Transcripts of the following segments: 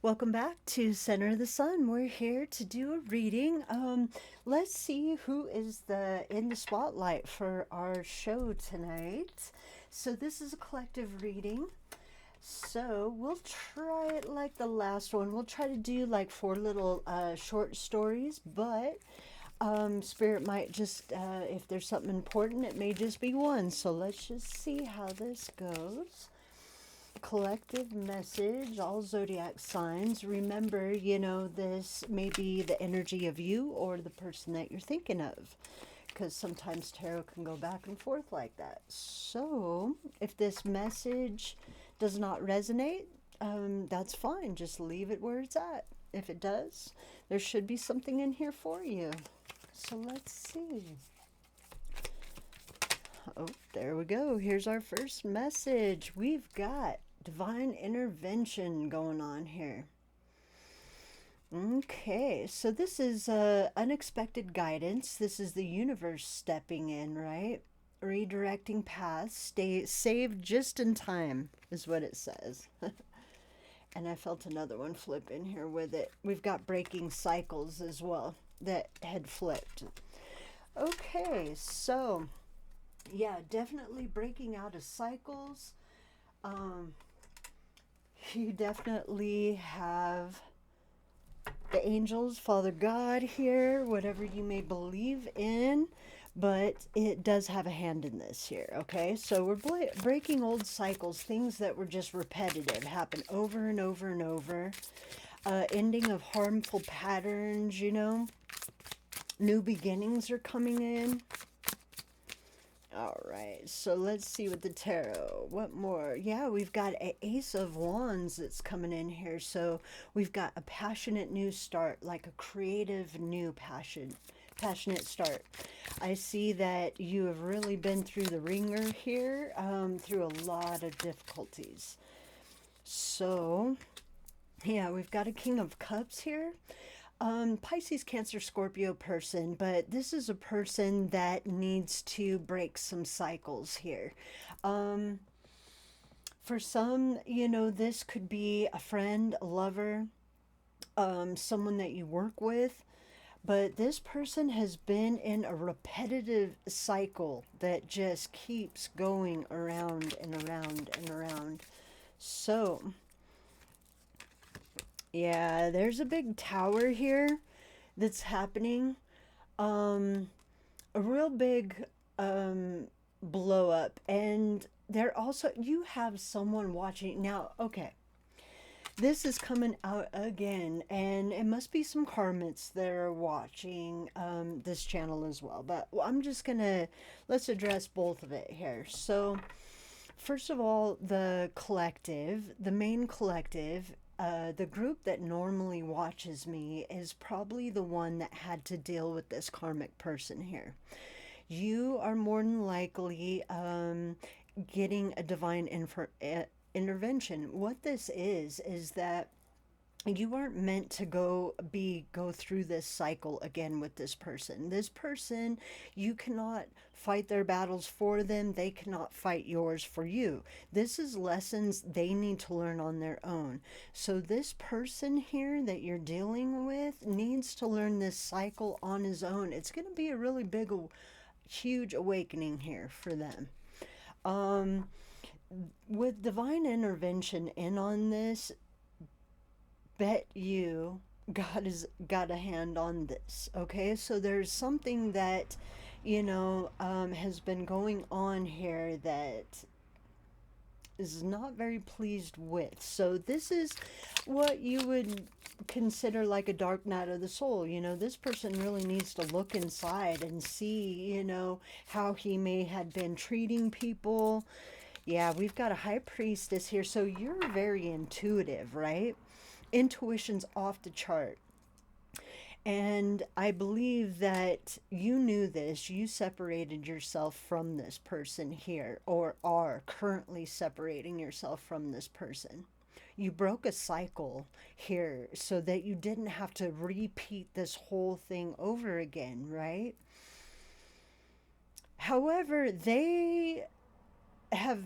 Welcome back to Center of the Sun. We're here to do a reading. Let's see who is the in the spotlight for our show tonight. So this is a collective reading. So we'll try it like the last one. We'll try to do like four little short stories, but Spirit might just, if there's something important, it may just be one. So let's just see how this goes. Collective message, all zodiac signs. Remember, this may be the energy of you or the person that you're thinking of, because sometimes tarot can go back and forth like that. So, if this message does not resonate, that's fine. Just leave it where it's at. If it does, there should be something in here for you. So, let's see. Oh, there we go. Here's our first message. We've got divine intervention going on here. Okay, so this is unexpected guidance. This is the universe stepping in, right? Redirecting paths. Stay saved just in time, is what it says. And I felt another one flip in here with it. We've got breaking cycles as well that had flipped. Okay, so yeah, definitely breaking out of cycles. Um, you definitely have the angels, Father God here, whatever you may believe in, but it does have a hand in this here, okay? So we're breaking old cycles, things that were just repetitive, happen over and over and over. Ending of harmful patterns, New beginnings are coming in. All right, so let's see with the tarot. What more? Yeah, we've got an Ace of Wands that's coming in here. So we've got a passionate new start, like a creative new passionate start. I see that you have really been through the ringer here, through a lot of difficulties. So, yeah, we've got a King of Cups here. Pisces, Cancer, Scorpio person, but this is a person that needs to break some cycles here. Um, for some, this could be a friend, a lover, someone that you work with, but this person has been in a repetitive cycle that just keeps going around and around and around. So, yeah, there's a big tower here that's happening. Um, a real big blow up, and there also you have someone watching now. Okay, this is coming out again, and it must be some karmits that are watching this channel as well, but I'm just gonna let's address both of it here. So first of all, the main collective, the group that normally watches me is probably the one that had to deal with this karmic person here. You are more than likely getting a divine intervention. What this is that you aren't meant to go through this cycle again with this person. This person, you cannot fight their battles for them, they cannot fight yours for you. This is lessons they need to learn on their own. So this person here that you're dealing with needs to learn this cycle on his own. It's going to be a really big, huge awakening here for them. um with divine intervention in on this, bet you God has got a hand on this. Okay, so there's something that has been going on here that is not very pleased with. So this is what you would consider like a dark night of the soul. This person really needs to look inside and see, how he may have been treating people. Yeah, we've got a high priestess here. So you're very intuitive, right? Intuition's off the chart. And I believe that you knew this. You separated yourself from this person here, or are currently separating yourself from this person. You broke a cycle here so that you didn't have to repeat this whole thing over again, right? However, they have,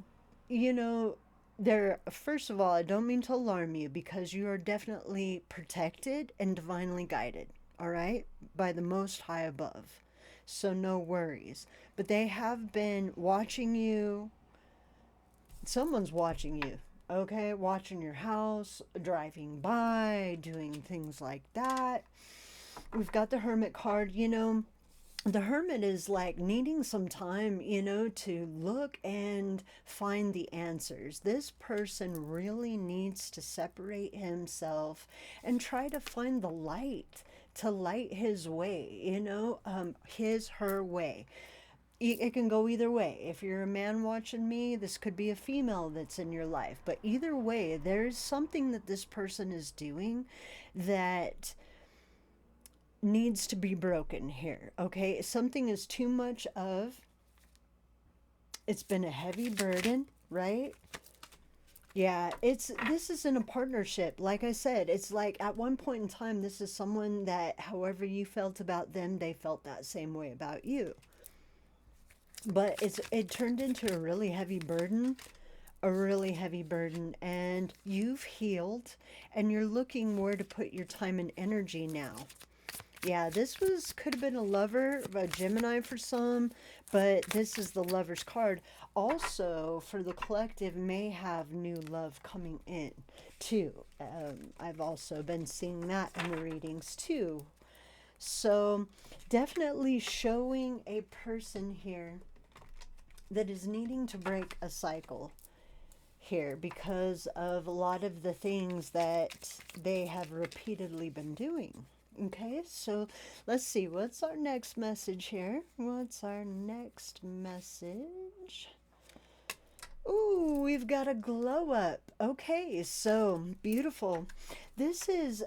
you know, There, first of all, I don't mean to alarm you because you are definitely protected and divinely guided, all right, by the Most High above. So no worries. But they have been watching you. Someone's watching you, okay? Watching your house, driving by, doing things like that. We've got the Hermit card, the hermit is like needing some time, to look and find the answers. This person really needs to separate himself and try to find the light to light his way, his, her way. It can go either way. If you're a man watching me, this could be a female that's in your life. But either way, there's something that this person is doing that needs to be broken here, okay? Something is too much of, it's been a heavy burden, right? Yeah, this is in a partnership. Like I said, it's like at one point in time, this is someone that however you felt about them, they felt that same way about you. But it turned into a really heavy burden, and you've healed, and you're looking where to put your time and energy now. Yeah, this was could have been a lover, a Gemini for some, but this is the lover's card. Also, for the collective, may have new love coming in too. I've also been seeing that in the readings too. So, definitely showing a person here that is needing to break a cycle here because of a lot of the things that they have repeatedly been doing. Okay, so let's see. What's our next message here? What's our next message? Ooh, we've got a glow up. Okay, so beautiful. This is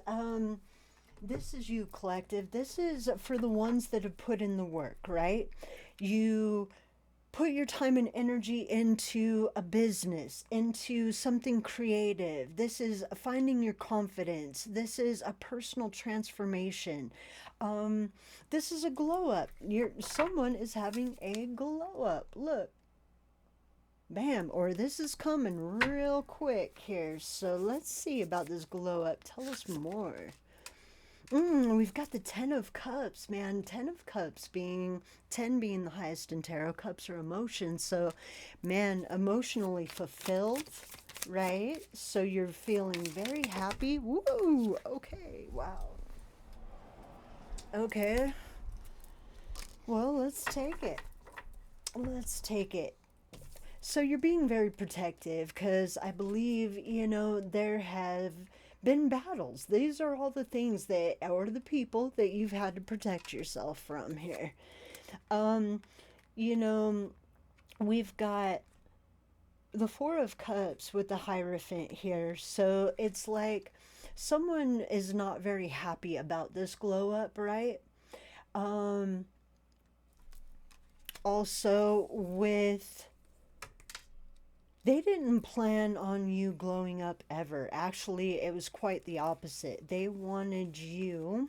this is you collective. This is for the ones that have put in the work, right? You put your time and energy into a business, into something creative. This is finding your confidence. This is a personal transformation. Um, this is a glow up. Someone is having a glow up. Look, bam, or this is coming real quick here. So let's see about this glow up. Tell us more. We've got the Ten of Cups, man. Ten of Cups being, 10 being the highest in tarot. Cups are emotions. So, man, emotionally fulfilled, right? So you're feeling very happy. Woo! Okay, wow. Okay, well, let's take it. Let's take it. So you're being very protective because I believe, there have been battles. These are all the things that, or the people that you've had to protect yourself from here. Um, you know, we've got the Four of Cups with the Hierophant here. So it's like someone is not very happy about this glow up, right? Um, Also, with they didn't plan on you glowing up ever. Actually, it was quite the opposite. They wanted you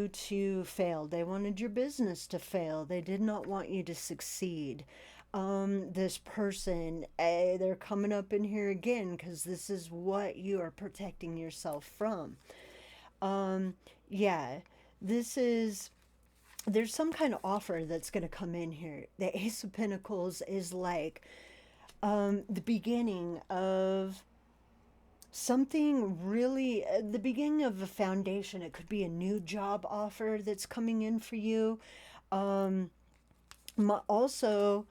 to fail. They wanted your business to fail. They did not want you to succeed. This person, they're coming up in here again because this is what you are protecting yourself from. Um, yeah, this is there's some kind of offer that's going to come in here. The Ace of Pentacles is like the beginning of something really, the beginning of a foundation. It could be a new job offer that's coming in for you. Um, Also,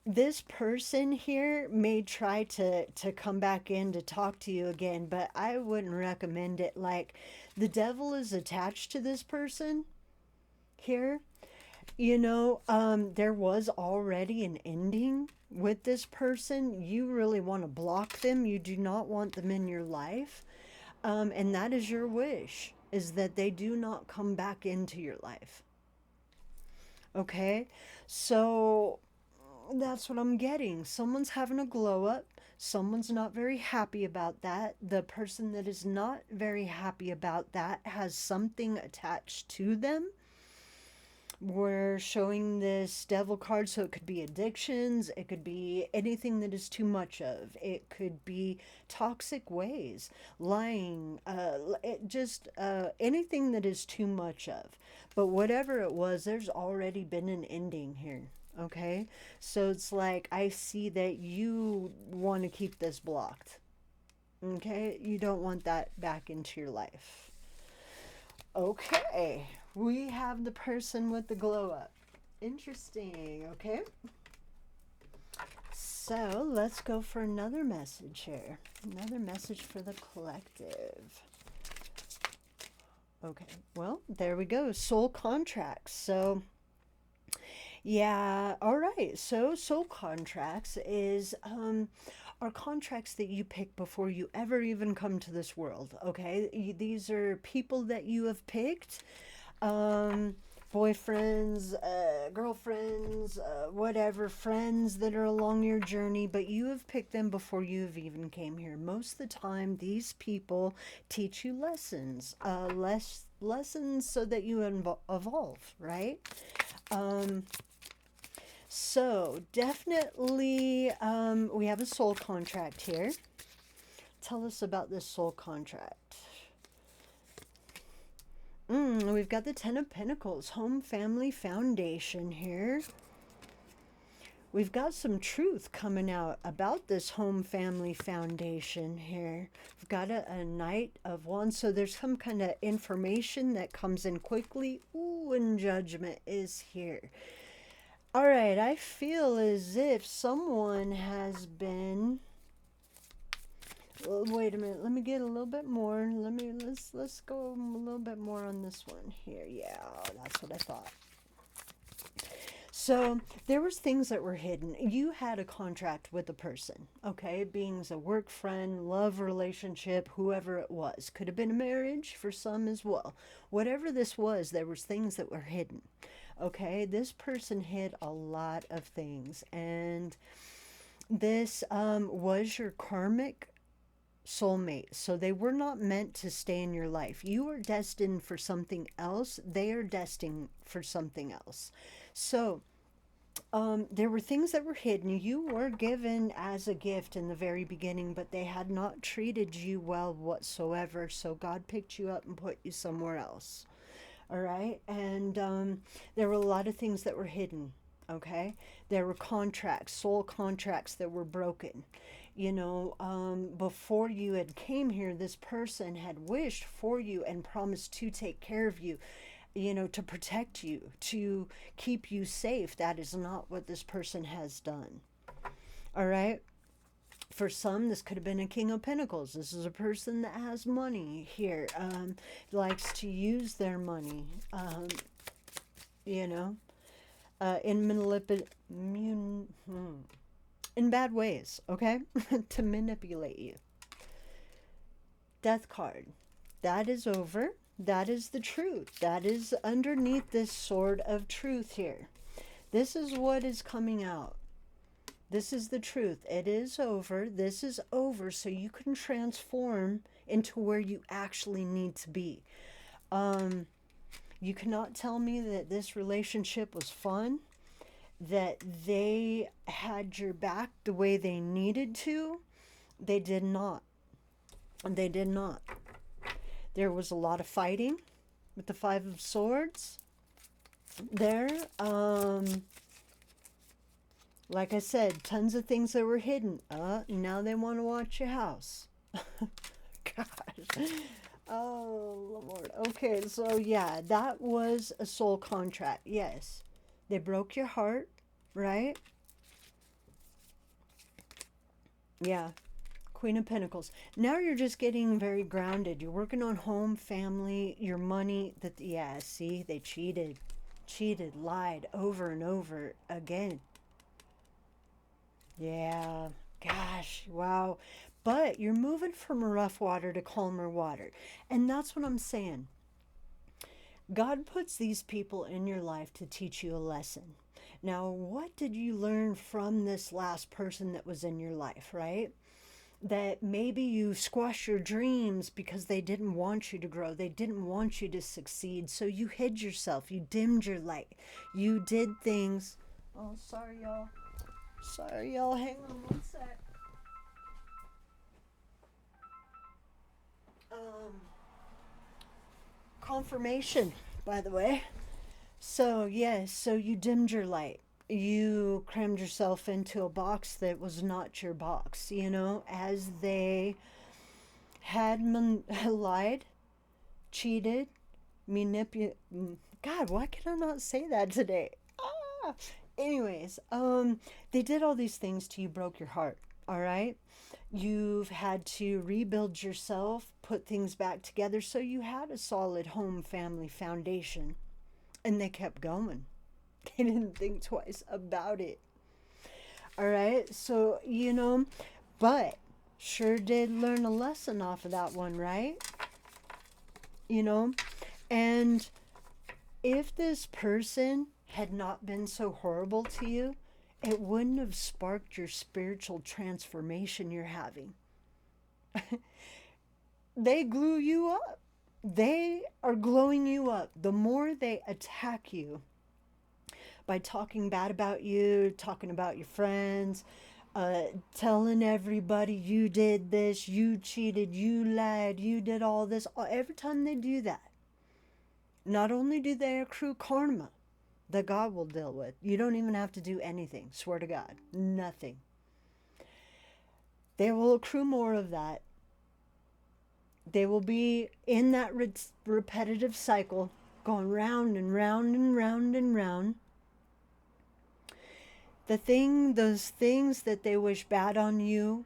this person here may try to come back in to talk to you again, but I wouldn't recommend it. Like, the devil is attached to this person here. There was already an ending with this person. You really want to block them. You do not want them in your life. And that is your wish, is that they do not come back into your life. Okay? So that's what I'm getting. Someone's having a glow up. Someone's not very happy about that. The person that is not very happy about that has something attached to them, We're showing this devil card, so it could be addictions, it could be anything that is too much of, it could be toxic ways, lying, just anything that is too much of. But whatever it was, there's already been an ending here. Okay, so it's like I see that you want to keep this blocked. Okay, you don't want that back into your life. Okay, we have the person with the glow up. Interesting, okay? So let's go for another message here. Another message for the collective. Okay, well, there we go. Soul contracts. So, yeah, all right. So, soul contracts are contracts that you pick before you ever even come to this world, okay? These are people that you have picked, um, boyfriends, girlfriends, whatever, friends that are along your journey, but you have picked them before you have even came here. Most of the time, these people teach you lessons, lessons so that you evolve, right? Um, so definitely, we have a soul contract here. Tell us about this soul contract. We've got the Ten of Pentacles, home, family, foundation here. We've got some truth coming out about this home, family, foundation here. We've got a Knight of Wands, so there's some kind of information that comes in quickly. Ooh, and Judgment is here. All right, I feel as if someone has been. Oh, wait a minute. Let me get a little bit more. Let's go a little bit more on this one here. Yeah, that's what I thought. So there was things that were hidden. You had a contract with a person, okay? Being a work friend, love relationship, whoever it was. Could have been a marriage for some as well. Whatever this was, there was things that were hidden. Okay, this person hid a lot of things, and this was your karmic soulmate. So they were not meant to stay in your life. You are destined for something else. They are destined for something else. So there were things that were hidden. You were given as a gift in the very beginning, but they had not treated you well whatsoever. So God picked you up and put you somewhere else. All right. And there were a lot of things that were hidden. Okay. There were contracts, soul contracts that were broken. You know, before you had came here, this person had wished for you and promised to take care of you, you know, to protect you, to keep you safe. That is not what this person has done. All right. For some, this could have been a King of Pentacles. This is a person that has money here, likes to use their money, you know, in in bad ways, okay, to manipulate you. Death card. That is over. That is the truth. That is underneath this sword of truth here. This is what is coming out. This is the truth. It is over. This is over, so you can transform into where you actually need to be. You cannot tell me that this relationship was fun, that they had your back the way they needed to. They did not. They did not. There was a lot of fighting with the Five of Swords there. Like I said, tons of things that were hidden. Now they want to watch your house. Gosh. Oh, Lord. Okay, so yeah, that was a soul contract. Yes. They broke your heart, right? Yeah. Queen of Pentacles. Now you're just getting very grounded. You're working on home, family, your money. Yeah, see, they cheated. Cheated, lied over and over again. Yeah, gosh, wow. But you're moving from rough water to calmer water. And that's what I'm saying. God puts these people in your life to teach you a lesson. Now, what did you learn from this last person that was in your life, right? that maybe you squash your dreams because they didn't want you to grow. They didn't want you to succeed. So you hid yourself. You dimmed your light. You did things. Oh, sorry, y'all. Sorry, y'all. Hang on one sec. Um, Confirmation, by the way. So, yes, so you dimmed your light. You crammed yourself into a box that was not your box, as they had lied, cheated, manipulated. God, why can I not say that today? Ah! Anyways, they did all these things to you, broke your heart, all right? You've had to rebuild yourself, put things back together so you had a solid home family foundation. And they kept going. They didn't think twice about it. All right. So, but sure did learn a lesson off of that one, right? You know, and if this person had not been so horrible to you, it wouldn't have sparked your spiritual transformation you're having. They glue you up. They are glowing you up. The more they attack you by talking bad about you, talking about your friends, telling everybody you did this, you cheated, you lied, you did all this, every time they do that, not only do they accrue karma that God will deal with, you don't even have to do anything, swear to God, nothing. They will accrue more of that. They will be in that repetitive cycle, going round and round and round and round. Those things that they wish bad on you,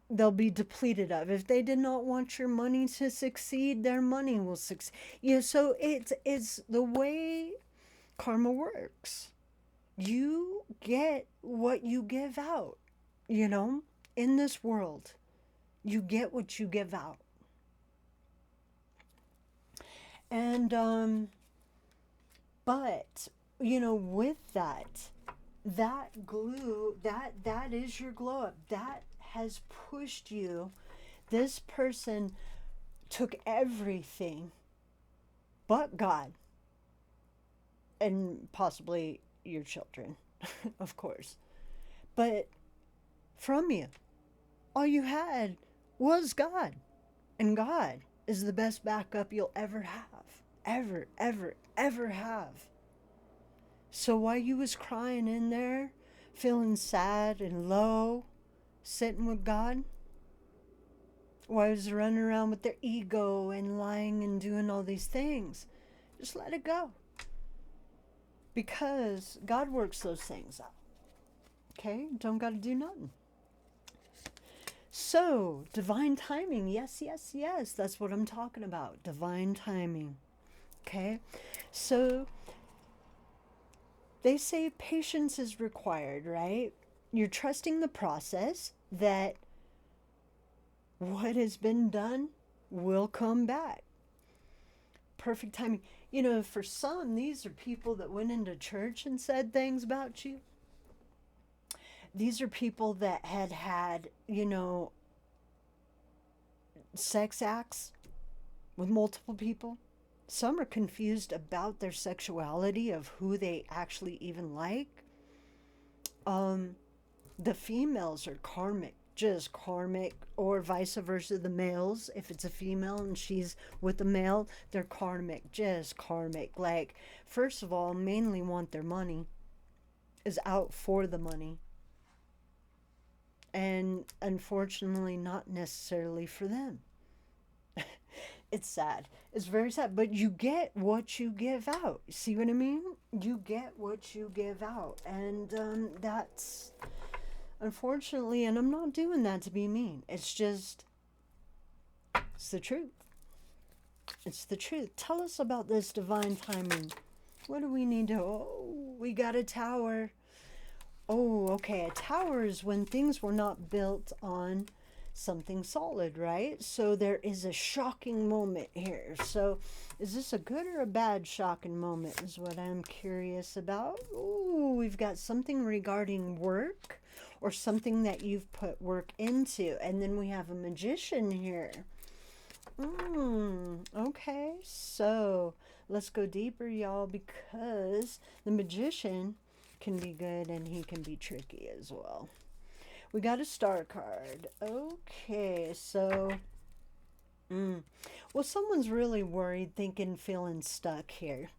they'll be depleted of. If they did not want your money to succeed, their money will succeed. So it's the way karma works. You get what you give out, in this world. You get what you give out. And but with that glue, that is your glow up. That has pushed you. This person took everything but God, and possibly your children, of course. But from you, all you had was God. And God is the best backup you'll ever have. Ever, ever, ever have. So while you was crying in there, feeling sad and low, sitting with God, while I was running around with their ego and lying and doing all these things, just let it go. Because God works those things out. Okay? Don't got to do nothing. So, divine timing. Yes, yes, yes. That's what I'm talking about. Divine timing. Okay? So, they say patience is required, right? You're trusting the process that what has been done will come back. Perfect timing. For some, these are people that went into church and said things about you. These are people that had, sex acts with multiple people. Some are confused about their sexuality, of who they actually even like. The females are karmic, just karmic, or vice versa. The males, if it's a female and she's with a male, they're karmic, just karmic. Like, first of all, mainly want their money, is out for the money. And unfortunately, not necessarily for them. It's sad. It's very sad. But you get what you give out. See what I mean? You get what you give out. And that's unfortunately, and I'm not doing that to be mean. It's just, it's the truth. It's the truth. Tell us about this divine timing. What do we need to? Oh, we got a tower. Oh, okay. A tower is when things were not built on something solid, right? So there is a shocking moment here. So is this a good or a bad shocking moment is what I'm curious about. Ooh, we've got something regarding work or something that you've put work into. And then we have a magician here. Okay, so let's go deeper, y'all, because the magician can be good and he can be tricky as well. We got a star card. Okay, so well, someone's really worried, thinking, feeling stuck here.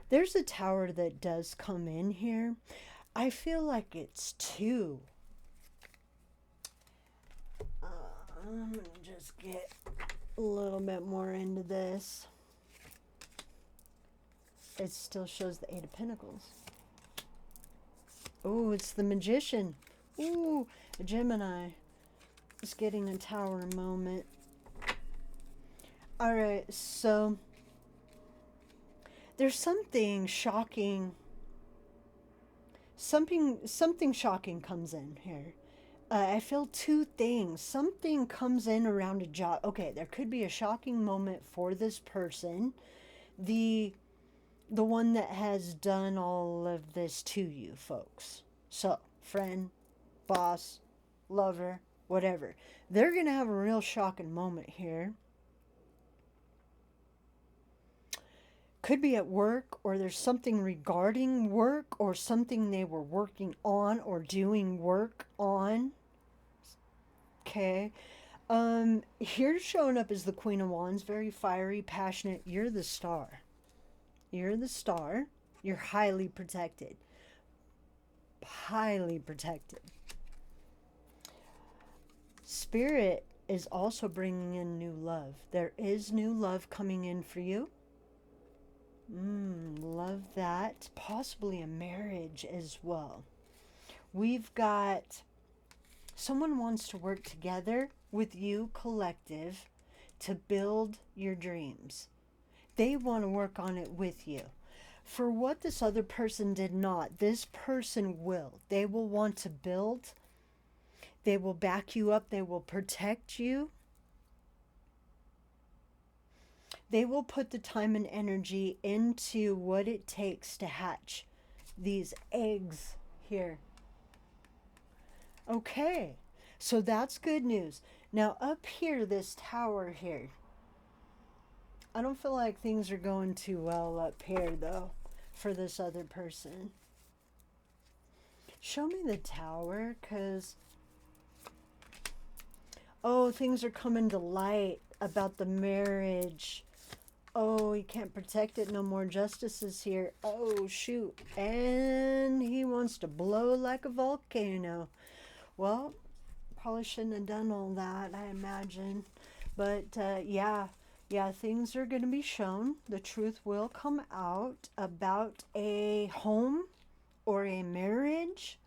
There's a tower that does come in here. I feel like it's two. I'm gonna just get a little bit more into this. It still shows the Eight of Pentacles. Oh, it's the magician. Ooh, a Gemini is getting a tower moment. All right, so there's something shocking. Something shocking comes in here. I feel two things. Something comes in around a job. Okay, there could be a shocking moment for this person. The one that has done all of this to you, folks. So, friend, boss, lover, whatever. They're going to have a real shocking moment here. Could be at work, or there's something regarding work, or something they were working on or doing work on. Okay. Here showing up is the Queen of Wands, very fiery, passionate. You're the star. You're the star. You're highly protected. Highly protected. Spirit is also bringing in new love. There is new love coming in for you. Love that. Possibly a marriage as well. We've got someone wants to work together with you, collective, to build your dreams. They want to work on it with you. For what this other person did not, this person will. They will want to build. They will back you up. They will protect you. They will put the time and energy into what it takes to hatch these eggs here. Okay, so that's good news. Now up here, this tower here. I don't feel like things are going too well up here, though, for this other person. Show me the tower, because... oh, things are coming to light about the marriage. Oh, he can't protect it no more. Justice is here. Oh, shoot. And he wants to blow like a volcano. Well, probably shouldn't have done all that, I imagine. But, yeah, things are going to be shown. The truth will come out about a home or a marriage.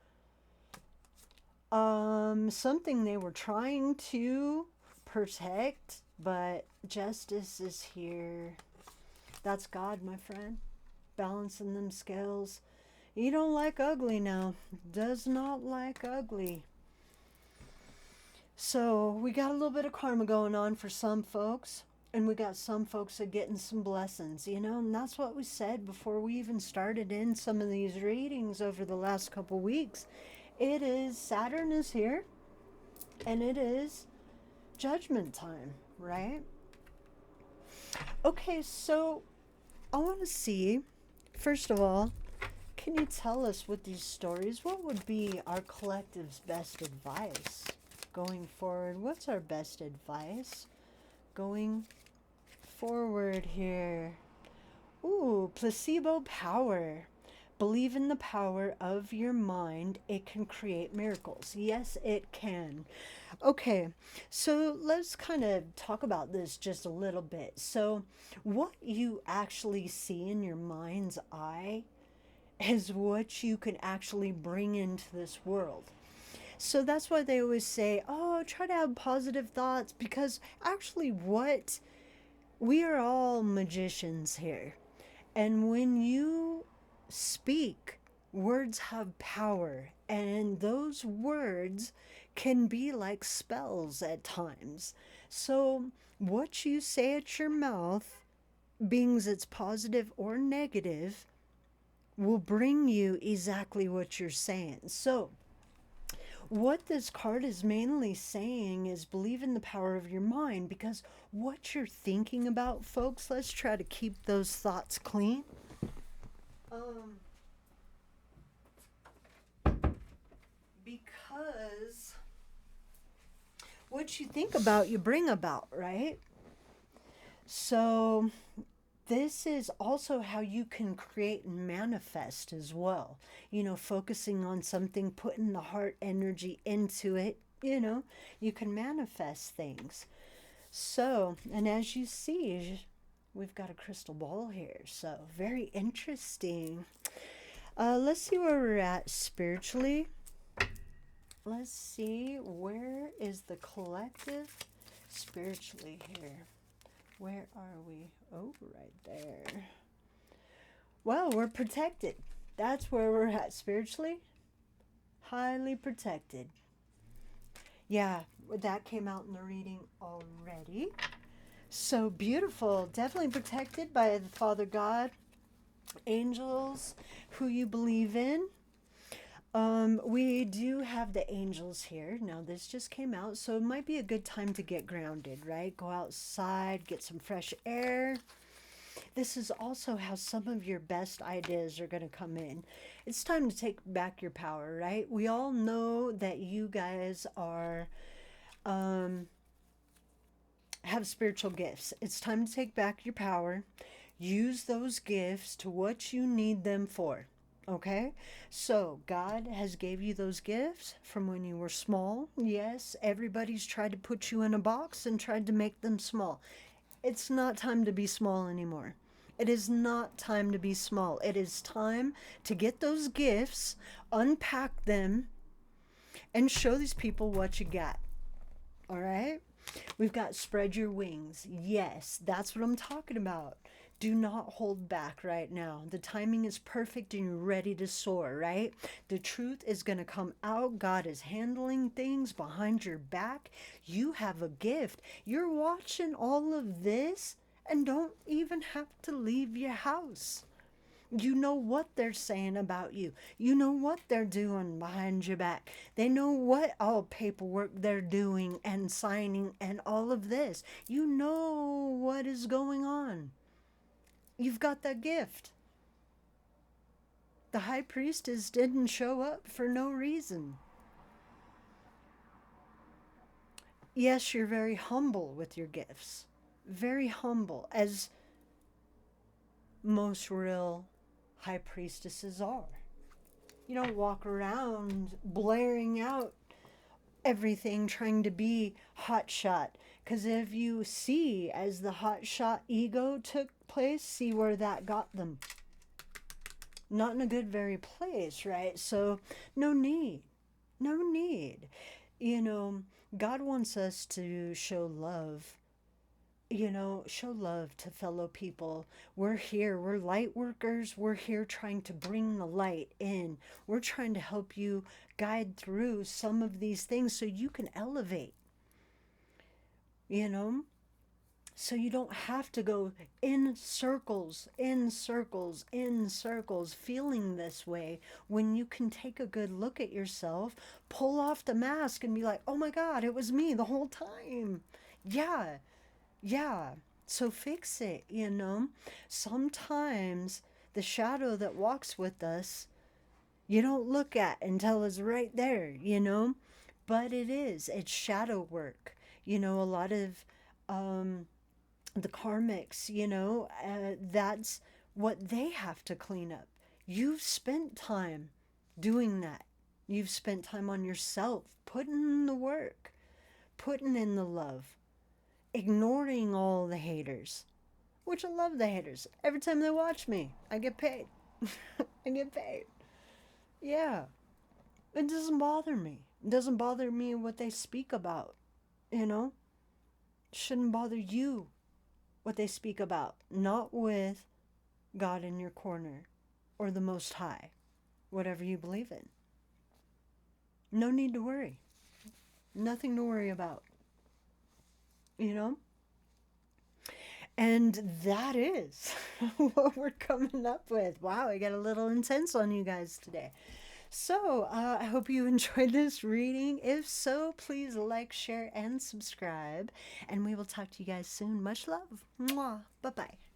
Something they were trying to protect, but justice is here. That's God, my friend. Balancing them scales. You don't like ugly now. Does not like ugly. So we got a little bit of karma going on for some folks. And we got some folks that are getting some blessings, you know. And that's what we said before we even started in some of these readings over the last couple weeks. It is Saturn is here. And it is judgment time, right? Okay, so I want to see, first of all, can you tell us with these stories, what would be our collective's best advice going forward? What's our best advice going forward here? Ooh, placebo power. Believe in the power of your mind. It can create miracles. Yes, it can. Okay, so let's kind of talk about this just a little bit. So what you actually see in your mind's eye is what you can actually bring into this world. So that's why they always say, oh, try to have positive thoughts, because actually we are all magicians here. And when you speak, words have power, and those words can be like spells at times. So what you say at your mouth, being it's positive or negative, will bring you exactly what you're saying. So what this card is mainly saying is believe in the power of your mind, because what you're thinking about, folks, let's try to keep those thoughts clean. Um, because what you think about, you bring about, right? So this is also how you can create and manifest as well. Focusing on something, putting the heart energy into it, you can manifest things. So, and as you see, we've got a crystal ball here. So, very interesting. Let's see where we're at spiritually. Let's see, where is the collective spiritually here? Where are we? Oh, right there. Well, we're protected. That's where we're at spiritually. Highly protected. Yeah, that came out in the reading already. So beautiful. Definitely protected by the Father God, angels, who you believe in. We do have the angels here. Now, this just came out, so it might be a good time to get grounded, right? Go outside, get some fresh air. This is also how some of your best ideas are going to come in. It's time to take back your power, right? We all know that you guys are have spiritual gifts. It's time to take back your power. Use those gifts to what you need them for. Okay? So, God has gave you those gifts from when you were small. Yes, everybody's tried to put you in a box and tried to make them small. It's not time to be small anymore. It is not time to be small. It is time to get those gifts, unpack them, and show these people what you got. All right? We've got spread your wings. Yes, that's what I'm talking about. Do not hold back right now. The timing is perfect and you're ready to soar, right? The truth is going to come out. God is handling things behind your back. You have a gift. You're watching all of this and don't even have to leave your house. You know what they're saying about you. You know what they're doing behind your back. They know what all paperwork they're doing and signing and all of this. You know what is going on. You've got that gift. The high priestess didn't show up for no reason. Yes, you're very humble with your gifts. Very humble, as most real high priestesses are. You don't walk around blaring out everything trying to be hotshot. Because if you see, as the hotshot ego took place, see where that got them. Not in a good very place, right? So no need. No need. God wants us to show love. Show love to fellow people. We're here. We're light workers. We're here trying to bring the light in. We're trying to help you guide through some of these things so you can elevate. So you don't have to go in circles, in circles, in circles, feeling this way, when you can take a good look at yourself, pull off the mask and be like, oh my God, it was me the whole time. Yeah. Yeah, so fix it. Sometimes the shadow that walks with us, you don't look at until it's right there. But it's shadow work. A lot of the karmics, that's what they have to clean up. You've spent time doing that. You've spent time on yourself, putting in the work, putting in the love, ignoring all the haters, which I love the haters. Every time they watch me, I get paid. I get paid. Yeah. It doesn't bother me. It doesn't bother me what they speak about. It shouldn't bother you what they speak about. Not with God in your corner or the Most High, whatever you believe in. No need to worry. Nothing to worry about. And that is what we're coming up with. Wow, I got a little intense on you guys today. So, I hope you enjoyed this reading. If so, please like, share, and subscribe. And we will talk to you guys soon. Much love. Mwah. Bye bye.